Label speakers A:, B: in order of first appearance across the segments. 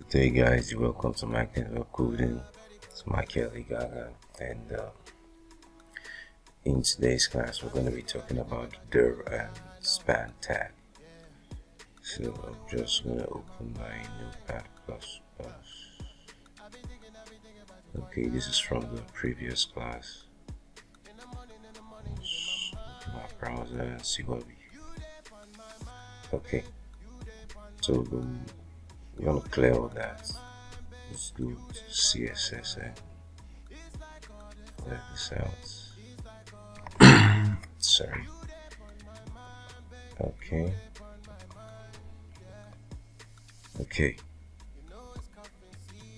A: Hey guys, welcome to my network coding. It's Kelly Gaga, and in today's class we're going to be talking about dir and span tag. So I'm just going to open my notepad plus. Okay, this is from the previous class. Let's open my browser and see what we. Okay, so we're gonna clear all that. Let's go to CSS and clear this out. Sorry. Okay.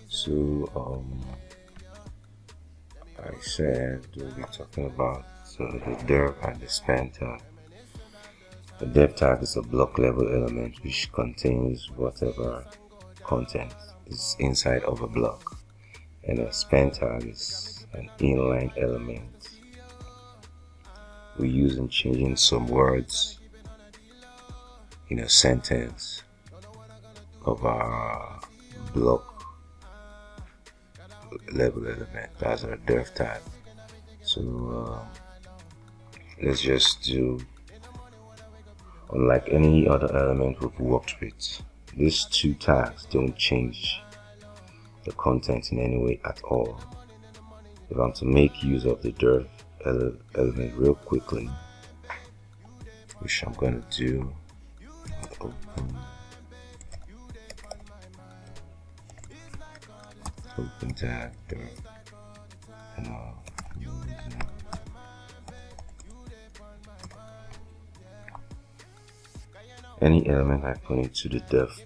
A: So I said we'll be talking about the div and the span tag. The div tag is a block level element which contains whatever content is inside of a block, and a span tag is an inline element we use in changing some words in a sentence of our block level element. That's our div tag. So let's just do, unlike any other element we've worked with, these two tags don't change the content in any way at all. If I'm to make use of the div element real quickly, which I'm going to do, open tag div, and I'll use any element I put into the div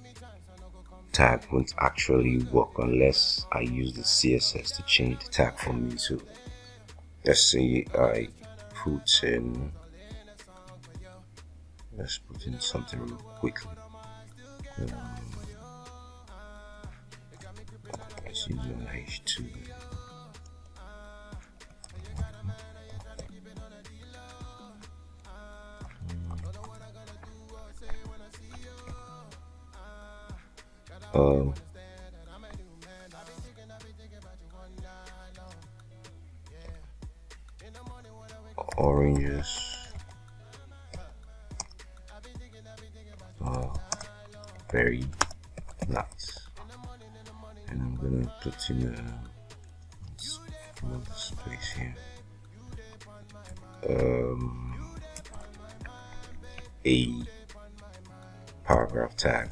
A: tag won't actually work unless I use the CSS to change the tag for me. So let's say I put in, let's put in something real quickly. Let's use an H2. Oranges, very nice, and I'm gonna put in a small space here, a paragraph tag,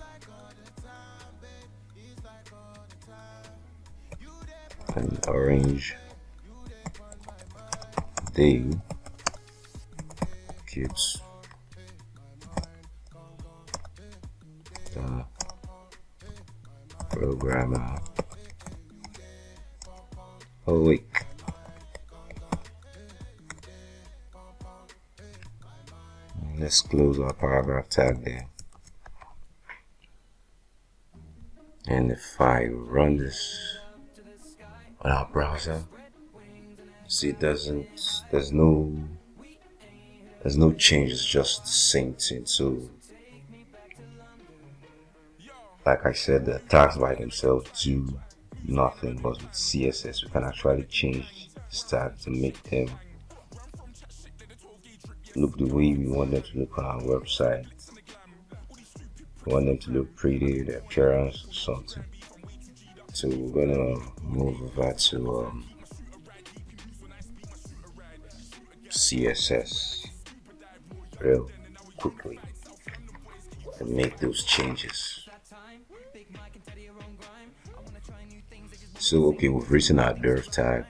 A: an orange day kids the programmer awake. Let's close our paragraph tag there, and if I run this on our browser, see, there's no change, it's just the same thing. So like I said, the tags by themselves do nothing, but with CSS we can actually change this tag to make them look the way we want them to look on our website. We want them to look pretty, the appearance or something. So we're gonna move over to CSS real quickly and make those changes. So okay, we've written our div tag.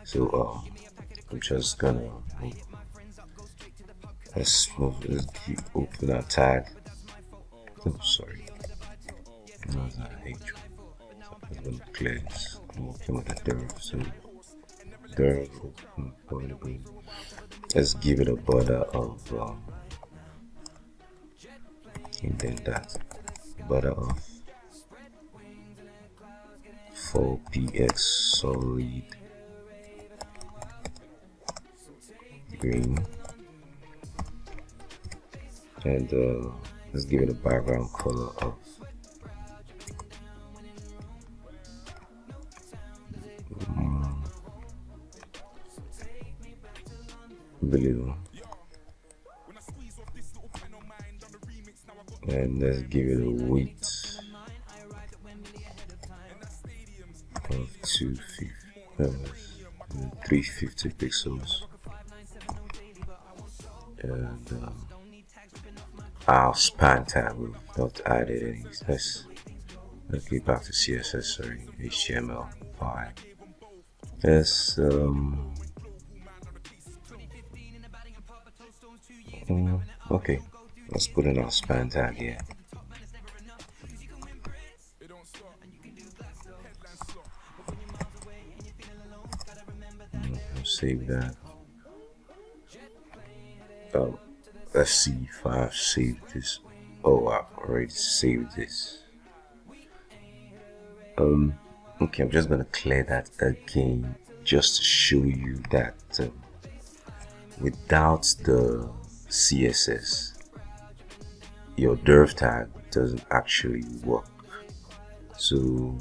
A: So I'm just gonna let's keep open our tag. Oh, sorry. No, it's not H. I'm gonna clear this. I'm working with the div. So div open. Let's give it a border of indent that border of 4px solid green, and let's give it a background color of below, and let's give it a width of 350 pixels, and our span tag we've not added any. Let's get back to CSS, sorry, HTML5. Let's okay, let's put in our span tag here. Save that. Let's see if I've saved this. Oh, I've already saved this. Okay, I'm just gonna clear that again just to show you that without the CSS, your div tag doesn't actually work. So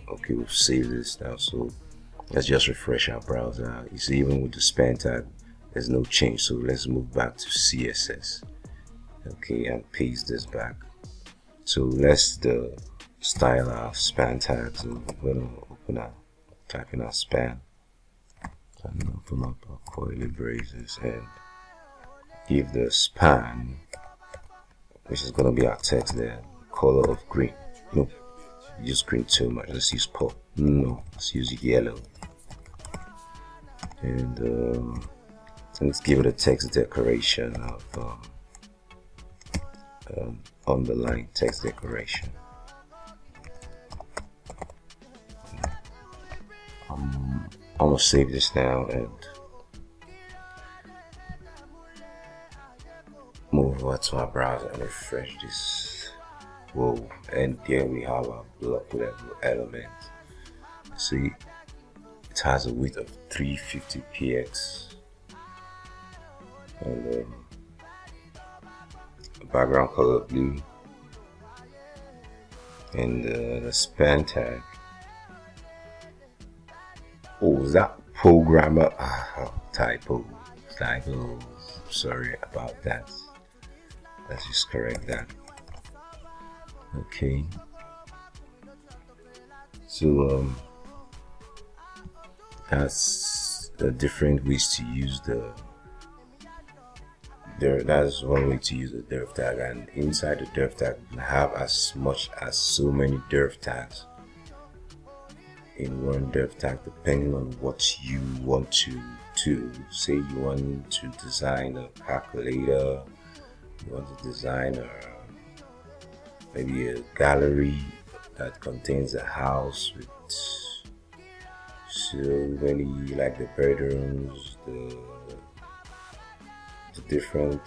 A: okay, we've saved this now, so let's just refresh our browser. You see, even with the span tag there's no change, so let's move back to CSS, okay, and paste this back. So let's style our span tag. So we're gonna type in our span and open up our curly braces and give the span, which is gonna be our text there, color of green. No, use green too much. Let's use purple. No, let's use yellow. And let's give it a text decoration of underline text decoration. I'm gonna save this now and move over to our browser and refresh this. Whoa, and there we have our block level element. See, it has a width of 350 px and a background color blue, and the span tag. Oh, is that programmer? Typo. Sorry about that. Let's just correct that. Okay. So that's the different ways to use that's one way to use the div tag, and inside the div tag you can have as much as so many div tags in one div tag, depending on what you want to do. Say you want to design a calculator, you want to design maybe a gallery that contains a house with so many, like the bedrooms, the different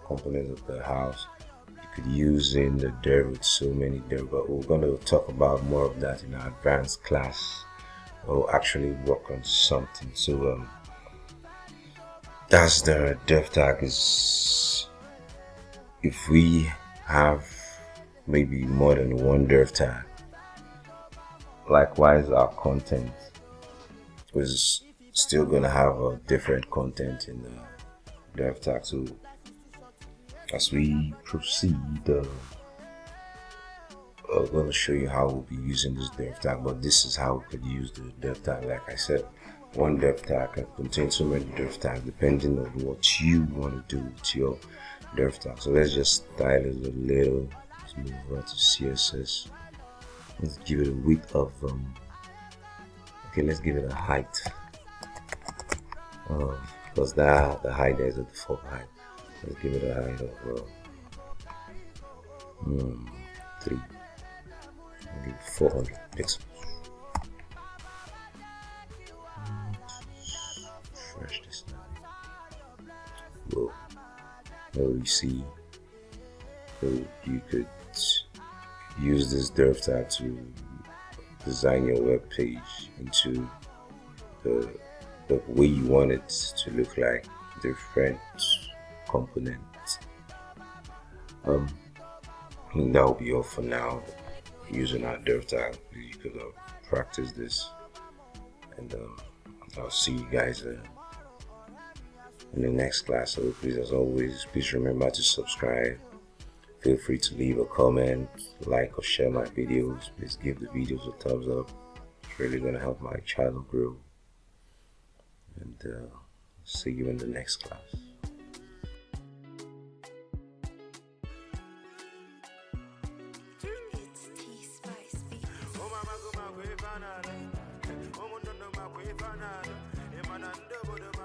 A: components of the house. You could use in the div with so many div, but we're going to talk about more of that in our advanced class. We'll actually work on something. So that's the div tag. Is if we have maybe more than one div tag. Likewise, our content is still gonna have a different content in the div tag. So as we proceed, I'm going to show you how we'll be using this div tag, but this is how we could use the div tag. Like I said, one div tag can contain so many div tags depending on what you want to do with your div tag. So let's just style it a little. Let's move over to CSS. Let's give it a width of okay, let's give it a height because the height there is a default height. Let's give it a height of 400 pixels. Refresh this now. Whoa. Now we see, so you could use this div tag to design your web page into the way you want it to look like, different components. And that will be all for now using our div tag. You could practice this, and I'll see you guys in the next class. So please, as always, please remember to subscribe. Feel free to leave a comment, like or share my videos. Please give the videos a thumbs up. It's really gonna help my channel grow. And see you in the next class.